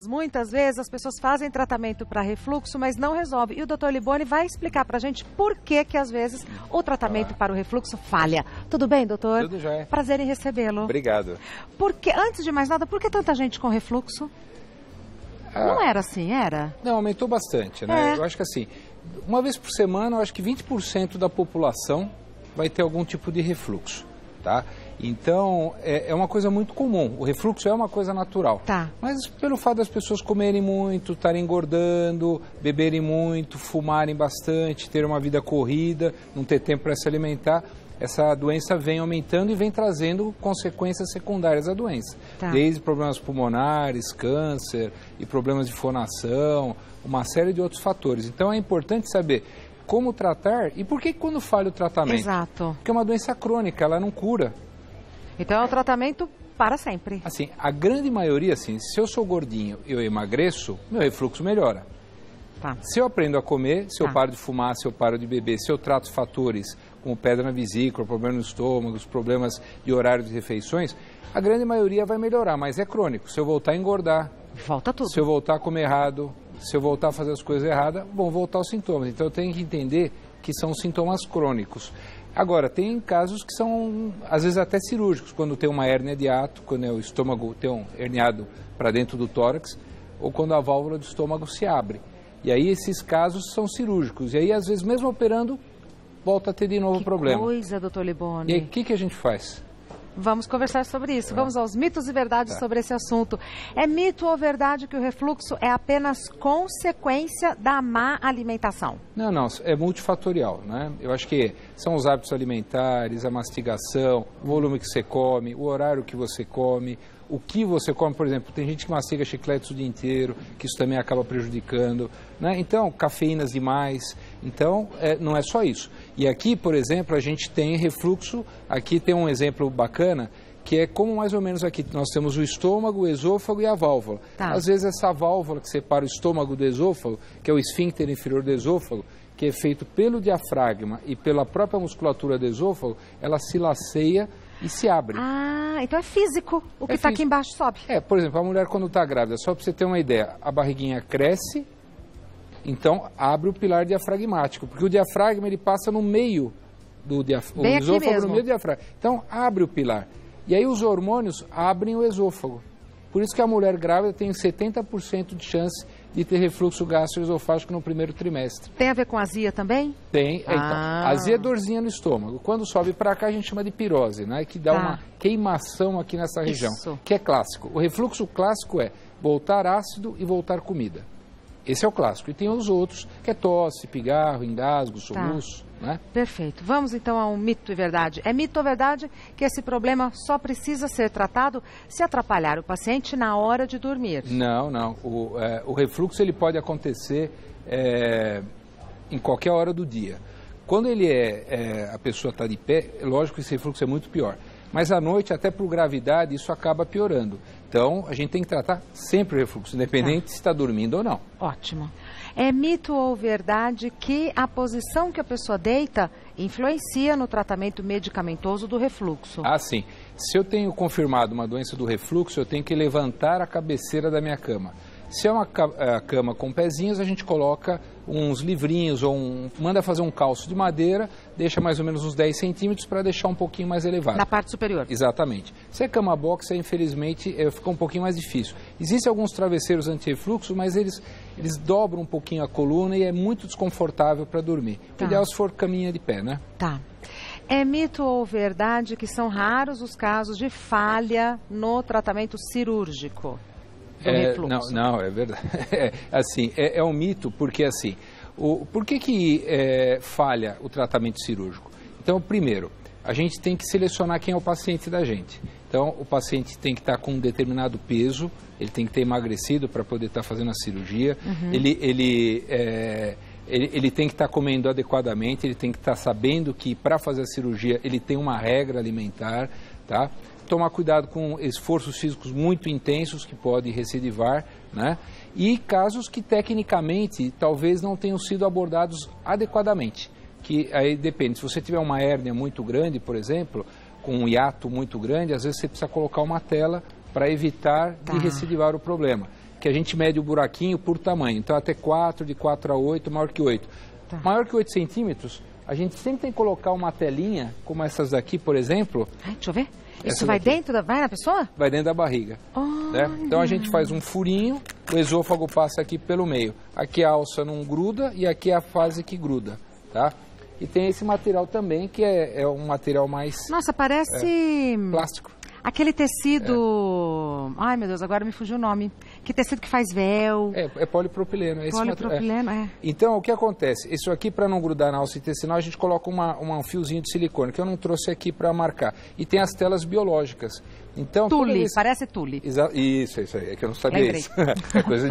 Muitas vezes as pessoas fazem tratamento para refluxo, mas não resolve. E o Dr. Liboni vai explicar para a gente por que às vezes o tratamento para o refluxo falha. Tudo bem, doutor? Tudo jóia. Prazer em recebê-lo. Obrigado. Antes de mais nada, por que tanta gente com refluxo? Não era assim, era? Não, aumentou bastante, né? Eu acho que assim, uma vez por semana, eu acho que 20% da população vai ter algum tipo de refluxo, tá? Então, é uma coisa muito comum. O refluxo é uma coisa natural. Tá. Mas pelo fato das pessoas comerem muito, estarem engordando, beberem muito, fumarem bastante, ter uma vida corrida, não ter tempo para se alimentar, essa doença vem aumentando e vem trazendo consequências secundárias da doença. Tá. Desde problemas pulmonares, câncer e problemas de fonação, uma série de outros fatores. Então, é importante saber como tratar e por que quando falha o tratamento. Exato. Porque é uma doença crônica, ela não cura. Então é o tratamento para sempre. Assim, a grande maioria, assim, se eu sou gordinho e eu emagreço, meu refluxo melhora. Tá. Se eu aprendo a comer, se eu paro de fumar, se eu paro de beber, se eu trato fatores como pedra na vesícula, problema no estômago, os problemas de horário de refeições, a grande maioria vai melhorar, mas é crônico. Se eu voltar a engordar, volta tudo. Se eu voltar a comer errado, se eu voltar a fazer as coisas erradas, vão voltar os sintomas. Então eu tenho que entender que são sintomas crônicos. Agora, tem casos que são, às vezes, até cirúrgicos, quando tem uma hérnia de hiato, quando o estômago tem um herniado para dentro do tórax, ou quando a válvula do estômago se abre. E aí, esses casos são cirúrgicos. E aí, às vezes, mesmo operando, volta a ter de novo o problema. Que coisa, doutor Liboni. E aí, o que a gente faz? Vamos conversar sobre isso. Vamos aos mitos e verdades sobre esse assunto. É mito ou verdade que o refluxo é apenas consequência da má alimentação? Não, é multifatorial, né? Eu acho que são os hábitos alimentares, a mastigação, o volume que você come, o horário que você come, o que você come, por exemplo, tem gente que mastiga chicletes o dia inteiro, que isso também acaba prejudicando, né? Então, cafeínas demais, então, não é só isso. E aqui, por exemplo, a gente tem refluxo, aqui tem um exemplo bacana, que é como mais ou menos aqui, nós temos o estômago, o esôfago e a válvula. Tá. Às vezes essa válvula que separa o estômago do esôfago, que é o esfíncter inferior do esôfago, que é feito pelo diafragma e pela própria musculatura do esôfago, ela se laceia e se abre. Ah, então é físico. O que está aqui embaixo sobe. Por exemplo, a mulher quando está grávida, só para você ter uma ideia, a barriguinha cresce, então abre o pilar diafragmático, porque o diafragma ele passa no meio do diafragma, o esôfago no meio do diafragma. Então abre o pilar. E aí os hormônios abrem o esôfago. Por isso que a mulher grávida tem 70% de chance de ter refluxo gastroesofágico no primeiro trimestre. Tem a ver com azia também? Tem. Então, azia é dorzinha no estômago. Quando sobe para cá, a gente chama de pirose, né? Que dá uma queimação aqui nessa região. Isso. Que é clássico. O refluxo clássico é voltar ácido e voltar comida. Esse é o clássico. E tem os outros, que é tosse, pigarro, engasgo, soluço, né? Perfeito. Vamos então a um mito e verdade. É mito ou verdade que esse problema só precisa ser tratado se atrapalhar o paciente na hora de dormir? Não. O refluxo ele pode acontecer em qualquer hora do dia. Quando a pessoa está de pé, é lógico que esse refluxo é muito pior. Mas à noite, até por gravidade, isso acaba piorando. Então, a gente tem que tratar sempre o refluxo, independente se está dormindo ou não. Ótimo. É mito ou verdade que a posição que a pessoa deita influencia no tratamento medicamentoso do refluxo? Ah, sim. Se eu tenho confirmado uma doença do refluxo, eu tenho que levantar a cabeceira da minha cama. Se é uma cama com pezinhos, a gente coloca uns livrinhos ou manda fazer um calço de madeira, deixa mais ou menos uns 10 centímetros para deixar um pouquinho mais elevado. Na parte superior? Exatamente. Se é cama box, infelizmente, fica um pouquinho mais difícil. Existem alguns travesseiros anti-refluxo, mas eles dobram um pouquinho a coluna e é muito desconfortável para dormir. O ideal se for caminha de pé, né? Tá. É mito ou verdade que são raros os casos de falha no tratamento cirúrgico? Não, é verdade. É um mito, porque assim, por que falha o tratamento cirúrgico? Então, primeiro, a gente tem que selecionar quem é o paciente da gente. Então, o paciente tem que estar com um determinado peso, ele tem que ter emagrecido para poder estar fazendo a cirurgia, ele tem que estar comendo adequadamente, ele tem que estar sabendo que para fazer a cirurgia ele tem uma regra alimentar, tá? Tomar cuidado com esforços físicos muito intensos que podem recidivar, né? E casos que tecnicamente talvez não tenham sido abordados adequadamente, que aí depende, se você tiver uma hérnia muito grande, por exemplo, com um hiato muito grande, às vezes você precisa colocar uma tela para evitar de recidivar o problema. que a gente mede o buraquinho por tamanho. Então, até 4, de 4 a 8, maior que 8. Tá. Maior que 8 centímetros, a gente sempre tem que colocar uma telinha, como essas daqui, por exemplo. Ai, deixa eu ver. Isso Essa vai daqui. dentro vai na pessoa? Vai dentro da barriga. Né? Então a gente faz um furinho, o esôfago passa aqui pelo meio. Aqui a alça não gruda e aqui é a fase que gruda, tá? E tem esse material também, que é um material mais... Nossa, parece... plástico. Aquele tecido... Ai, meu Deus, agora me fugiu o nome. Que tecido que faz véu. É polipropileno. Polipropileno, Então, o que acontece? Isso aqui, para não grudar na alça intestinal, a gente coloca um fiozinho de silicone, que eu não trouxe aqui para marcar. E tem as telas biológicas. Então, tule, parece tule. Isso aí, é que eu não sabia Lembrei. isso. É coisa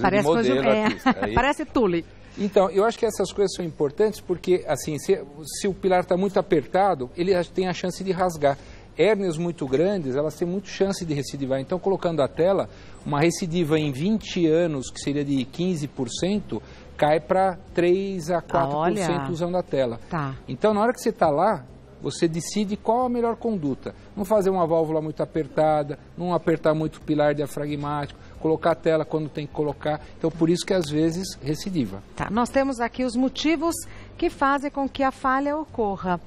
de modelo aqui. Parece tule. Então, eu acho que essas coisas são importantes porque, assim, se o pilar está muito apertado, ele tem a chance de rasgar. Hérnias muito grandes, elas têm muita chance de recidivar. Então, colocando a tela, uma recidiva em 20 anos, que seria de 15%, cai para 3 a 4% usando a tela. Tá. Então, na hora que você está lá, você decide qual a melhor conduta. Não fazer uma válvula muito apertada, não apertar muito o pilar diafragmático, colocar a tela quando tem que colocar. Então, por isso que às vezes recidiva. Tá. Nós temos aqui os motivos que fazem com que a falha ocorra.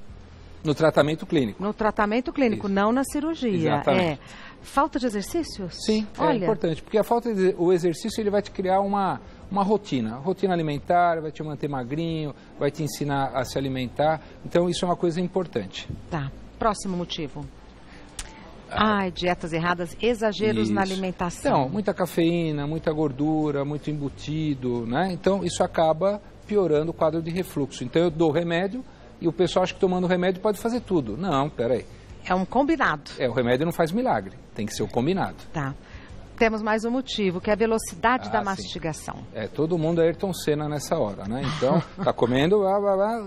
No tratamento clínico. No tratamento clínico, Isso. Não na cirurgia. Exatamente. Falta de exercícios? Sim, Olha. é importante, porque o exercício ele vai te criar uma rotina alimentar, vai te manter magrinho, vai te ensinar a se alimentar, então isso é uma coisa importante. Tá, próximo motivo. Dietas erradas, exageros na alimentação. Então, muita cafeína, muita gordura, muito embutido, né? Então isso acaba piorando o quadro de refluxo. Então eu dou remédio e o pessoal acha que tomando remédio pode fazer tudo. Não, peraí. É um combinado. O remédio não faz milagre, tem que ser o combinado. Tá. Temos mais um motivo, que é a velocidade da mastigação. Todo mundo é Ayrton Senna nessa hora, né? Então, tá comendo,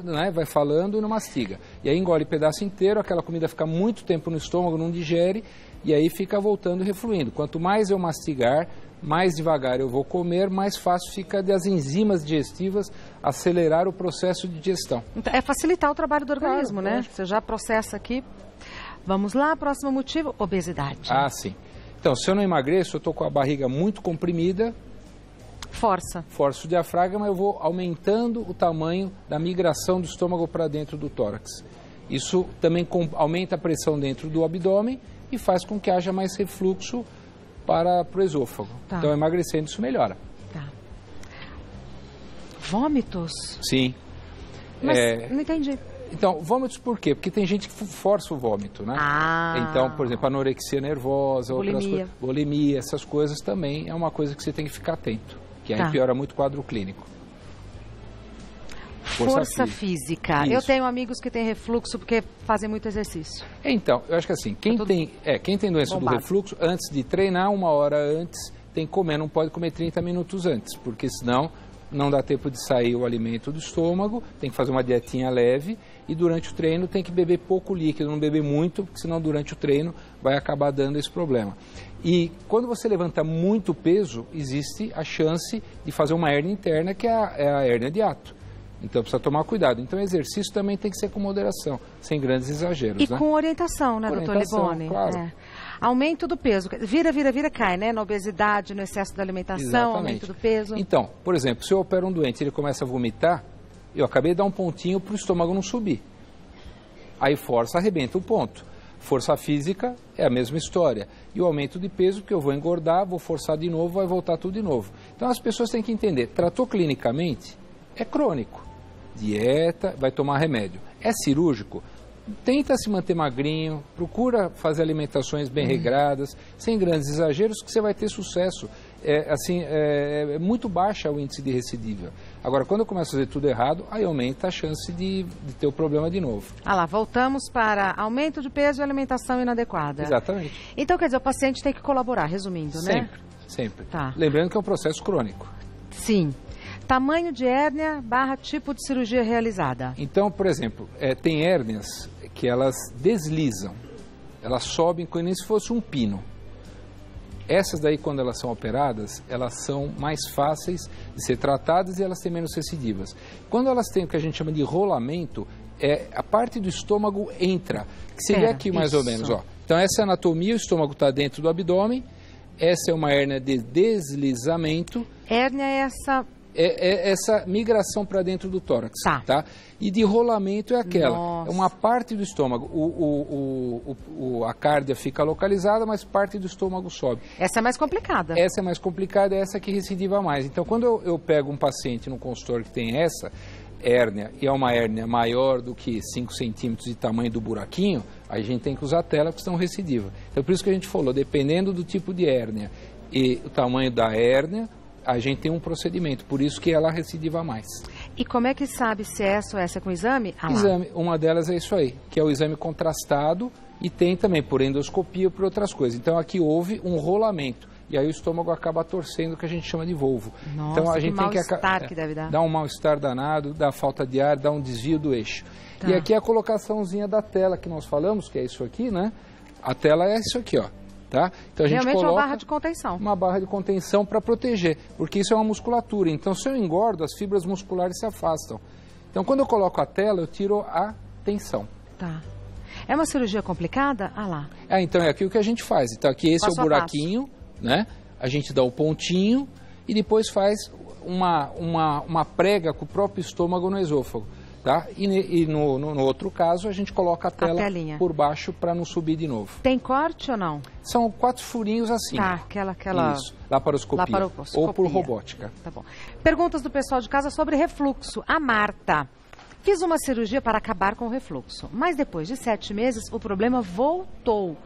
né? Vai falando e não mastiga. E aí engole pedaço inteiro, aquela comida fica muito tempo no estômago, não digere, e aí fica voltando e refluindo. Quanto mais eu mastigar, mais devagar eu vou comer, mais fácil fica das enzimas digestivas acelerar o processo de digestão. Então, é facilitar o trabalho do organismo, claro, né? Você já processa aqui. Vamos lá, próximo motivo, obesidade. Sim. Então, se eu não emagreço, eu estou com a barriga muito comprimida. Forço o diafragma, eu vou aumentando o tamanho da migração do estômago para dentro do tórax. Isso também aumenta a pressão dentro do abdômen e faz com que haja mais refluxo para o esôfago. Tá. Então, emagrecendo, isso melhora. Tá. Vômitos? Sim. Mas não entendi. Então, vômitos por quê? Porque tem gente que força o vômito, né? Então, por exemplo, anorexia nervosa, outras coisas, bulimia, essas coisas também é uma coisa que você tem que ficar atento, que aí piora muito o quadro clínico. Força física. Isso. Eu tenho amigos que têm refluxo porque fazem muito exercício. Então, eu acho que assim, quem tem doença do refluxo, antes de treinar, 1 hora antes, tem que comer, não pode comer 30 minutos antes, porque senão não dá tempo de sair o alimento do estômago, tem que fazer uma dietinha leve e durante o treino tem que beber pouco líquido, não beber muito, porque senão durante o treino vai acabar dando esse problema. E quando você levanta muito peso, existe a chance de fazer uma hérnia interna, que é a hérnia de hiato. Então precisa tomar cuidado. Então o exercício também tem que ser com moderação, sem grandes exageros. E com orientação, né, doutor Liboni? Claro. Aumento do peso. Vira, cai, né? Na obesidade, no excesso da alimentação, Exatamente. Aumento do peso. Então, por exemplo, se eu opero um doente e ele começa a vomitar, eu acabei de dar um pontinho para o estômago não subir. Aí força, arrebenta o ponto. Força física é a mesma história. E o aumento de peso, porque eu vou engordar, vou forçar de novo, vai voltar tudo de novo. Então as pessoas têm que entender, tratou clinicamente, é crônico. Dieta, vai tomar remédio. É cirúrgico? Tenta se manter magrinho, procura fazer alimentações bem regradas, sem grandes exageros, que você vai ter sucesso. É muito baixa o índice de recidiva. Agora, quando eu começo a fazer tudo errado, aí aumenta a chance de ter o problema de novo. Voltamos para aumento de peso e alimentação inadequada. Exatamente. Então, quer dizer, o paciente tem que colaborar, resumindo, né? Sempre. Tá. Lembrando que é um processo crônico. Sim. Tamanho de hérnia / tipo de cirurgia realizada. Então, por exemplo, tem hérnias que elas deslizam, elas sobem como se fosse um pino. Essas daí, quando elas são operadas, elas são mais fáceis de ser tratadas e elas têm menos recidivas. Quando elas têm o que a gente chama de rolamento, a parte do estômago entra, que seria aqui mais ou menos. Ó. Então essa é a anatomia, o estômago está dentro do abdômen, Essa é uma hérnia de deslizamento. Hérnia é essa... É essa migração para dentro do tórax, tá? E de rolamento é aquela, Nossa. É uma parte do estômago, a cárdia fica localizada, mas parte do estômago sobe. Essa é mais complicada. Essa é mais complicada, é essa que recidiva mais. Então, quando eu pego um paciente no consultório que tem essa hérnia, e é uma hérnia maior do que 5 centímetros de tamanho do buraquinho, aí a gente tem que usar a tela porque senão recidiva. Então, por isso que a gente falou, dependendo do tipo de hérnia e o tamanho da hérnia, a gente tem um procedimento, por isso que ela recidiva mais. E como é que sabe se é essa ou essa com exame? Exame, uma delas é isso aí, que é o exame contrastado e tem também por endoscopia e por outras coisas. Então aqui houve um rolamento e aí o estômago acaba torcendo, o que a gente chama de volvo. Nossa, então a gente tem que deve dar. Dá um mal-estar danado, dá falta de ar, dá um desvio do eixo. Tá. E aqui é a colocaçãozinha da tela que nós falamos, que é isso aqui, né? A tela é isso aqui, ó. Tá? Então a gente realmente coloca uma barra de contenção. Uma barra de contenção para proteger, porque isso é uma musculatura. Então, se eu engordo, as fibras musculares se afastam. Então, quando eu coloco a tela, eu tiro a tensão. Tá. É uma cirurgia complicada? Lá. Então é aqui o que a gente faz. Então, aqui esse passo é o buraquinho, né? A gente dá o pontinho e depois faz uma prega com o próprio estômago no esôfago. Tá? E no outro caso, a gente coloca a tela por baixo para não subir de novo. Tem corte ou não? São 4 furinhos assim. Tá, aquela... Isso, laparoscopia. Ou por robótica. Tá bom. Perguntas do pessoal de casa sobre refluxo. A Marta. Fiz uma cirurgia para acabar com o refluxo, mas depois de 7 meses o problema voltou.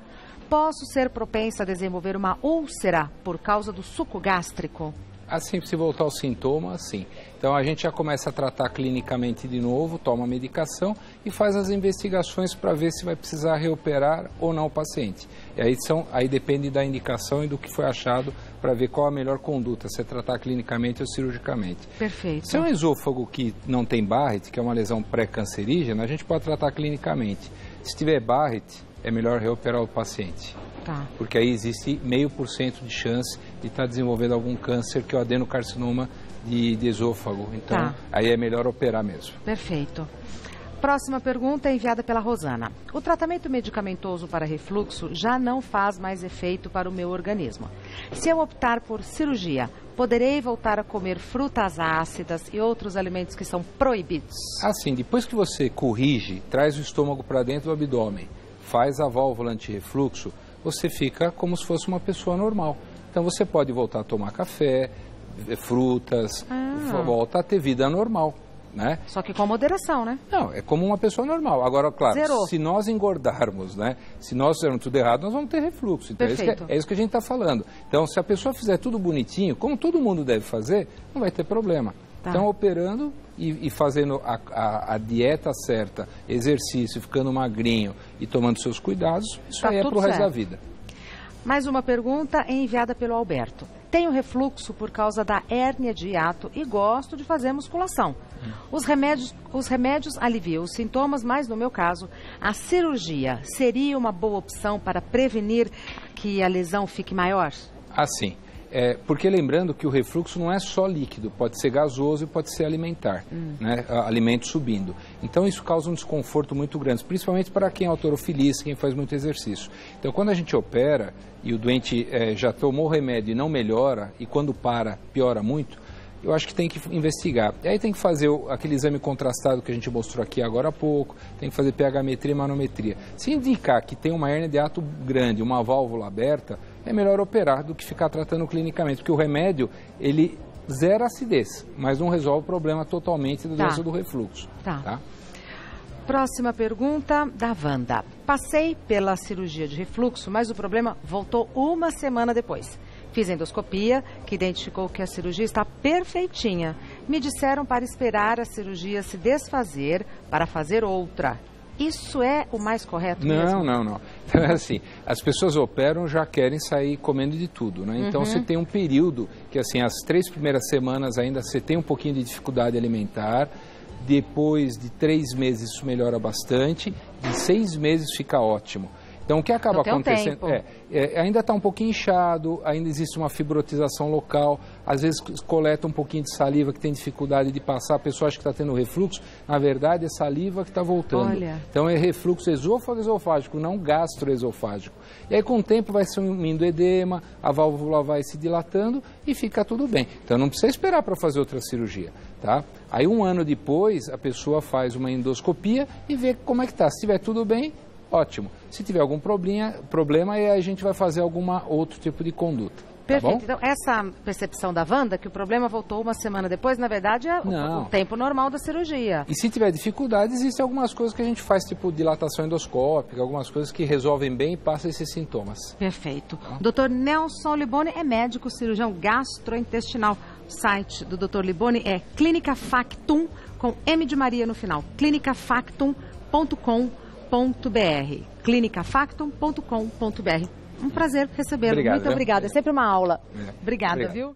Posso ser propensa a desenvolver uma úlcera por causa do suco gástrico? Assim, se voltar ao sintoma, sim. Então, a gente já começa a tratar clinicamente de novo, toma medicação e faz as investigações para ver se vai precisar reoperar ou não o paciente. E aí depende da indicação e do que foi achado para ver qual a melhor conduta, se é tratar clinicamente ou cirurgicamente. Perfeito. Se é um esôfago que não tem Barrett, que é uma lesão pré-cancerígena, a gente pode tratar clinicamente. Se tiver Barrett, é melhor reoperar o paciente. Tá. Porque aí existe 0,5% de chance de estar desenvolvendo algum câncer, que é o adenocarcinoma de esôfago. Então, aí é melhor operar mesmo. Perfeito. Próxima pergunta é enviada pela Rosana. O tratamento medicamentoso para refluxo já não faz mais efeito para o meu organismo. Se eu optar por cirurgia, poderei voltar a comer frutas ácidas e outros alimentos que são proibidos? Assim, depois que você corrige, traz o estômago para dentro do abdômen, faz a válvula anti-refluxo, você fica como se fosse uma pessoa normal. Então você pode voltar a tomar café, frutas, volta a ter vida normal, né? Só que com moderação, né? Não, é como uma pessoa normal. Agora, claro, se nós engordarmos, né? Se nós fizermos tudo errado, nós vamos ter refluxo. Então é isso que a gente está falando. Então, se a pessoa fizer tudo bonitinho, como todo mundo deve fazer, não vai ter problema. Tá. Então, operando e fazendo a dieta certa, exercício, ficando magrinho e tomando seus cuidados, isso aí é para o resto da vida. Mais uma pergunta enviada pelo Alberto. Tenho refluxo por causa da hérnia de hiato e gosto de fazer musculação. Os remédios aliviam os sintomas, mas no meu caso, a cirurgia seria uma boa opção para prevenir que a lesão fique maior? Assim. Porque lembrando que o refluxo não é só líquido, pode ser gasoso e pode ser alimentar, né? Alimento subindo. Então isso causa um desconforto muito grande, principalmente para quem é halterofilista, quem faz muito exercício. Então quando a gente opera e o doente já tomou o remédio e não melhora, e quando piora muito, eu acho que tem que investigar. E aí tem que fazer aquele exame contrastado que a gente mostrou aqui agora há pouco, tem que fazer pH-metria e manometria. Se indicar que tem uma hérnia de hiato grande, uma válvula aberta, é melhor operar do que ficar tratando clinicamente, porque o remédio, ele zera a acidez, mas não resolve o problema totalmente da doença do refluxo. Tá? Próxima pergunta da Wanda. Passei pela cirurgia de refluxo, mas o problema voltou uma semana depois. Fiz endoscopia, que identificou que a cirurgia está perfeitinha. Me disseram para esperar a cirurgia se desfazer para fazer outra. Isso é o mais correto mesmo? Não. Então é assim, as pessoas operam já querem sair comendo de tudo, né? Então você tem um período que assim, as 3 primeiras semanas ainda você tem um pouquinho de dificuldade alimentar, depois de 3 meses isso melhora bastante, de 6 meses fica ótimo. Então, o que acaba acontecendo ainda está um pouquinho inchado, ainda existe uma fibrotização local, às vezes coleta um pouquinho de saliva que tem dificuldade de passar, a pessoa acha que está tendo refluxo, na verdade é saliva que está voltando. Olha. Então, é refluxo esôfago-esofágico, não gastroesofágico. E aí, com o tempo, vai sumindo edema, a válvula vai se dilatando e fica tudo bem. Então, não precisa esperar para fazer outra cirurgia, tá? Aí, 1 ano depois, a pessoa faz uma endoscopia e vê como é que está. Se estiver tudo bem, ótimo. Se tiver algum problema, aí a gente vai fazer outro tipo de conduta. Perfeito. Tá bom? Então, essa percepção da Wanda, que o problema voltou 1 semana depois, na verdade é o tempo normal da cirurgia. E se tiver dificuldade, existem algumas coisas que a gente faz, tipo dilatação endoscópica, algumas coisas que resolvem bem e passam esses sintomas. Perfeito. Dr. Nelson Liboni é médico cirurgião gastrointestinal. O site do Dr. Liboni é Clínica Factum, com M de Maria no final, clinicafactum.com.br. clinicafactum.com.br. Um prazer recebê-lo. Muito obrigada. É sempre uma aula. Obrigada, viu?